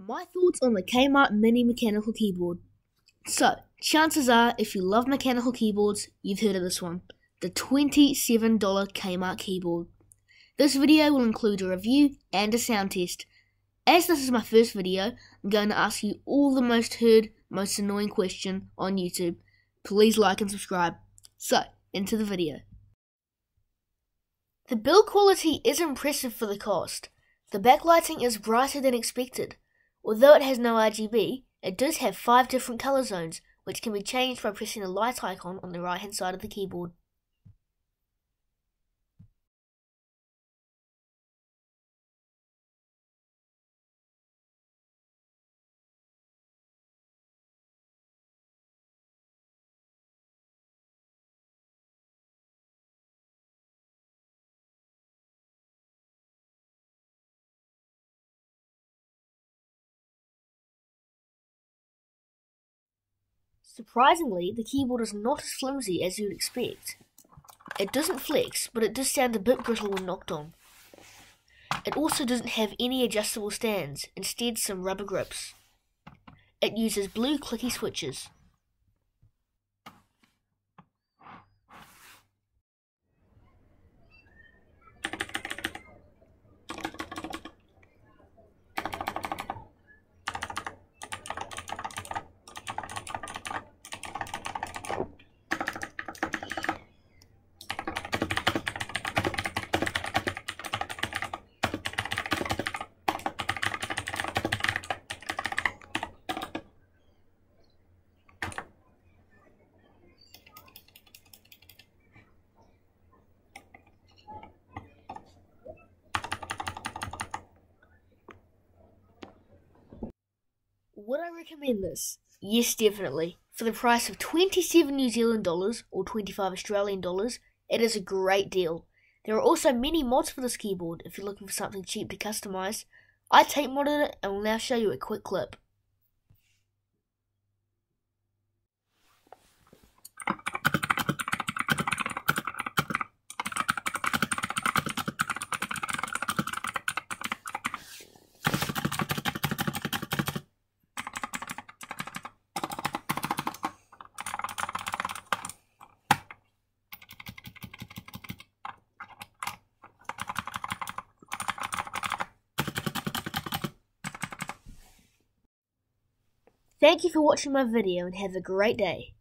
My thoughts on the Kmart mini mechanical keyboard. So, chances are, if you love mechanical keyboards, you've heard of this one, the $27 Kmart keyboard. This video will include a review and a sound test. As this is my first video, I'm going to ask you all the most heard, most annoying question on YouTube. Please like and subscribe. So, into the video. The build quality is impressive for the cost. The backlighting is brighter than expected. Although it has no RGB, it does have 5 different color zones, which can be changed by pressing the light icon on the right hand side of the keyboard. Surprisingly, the keyboard is not as flimsy as you would expect. It doesn't flex, but it does sound a bit brittle when knocked on. It also doesn't have any adjustable stands, instead some rubber grips. It uses blue clicky switches. Would I recommend this? Yes, definitely. For the price of 27 New Zealand dollars or 25 Australian dollars, it is a great deal. There are also many mods for this keyboard if you're looking for something cheap to customize. I tape modded it and will now show you a quick clip. Thank you for watching my video and have a great day.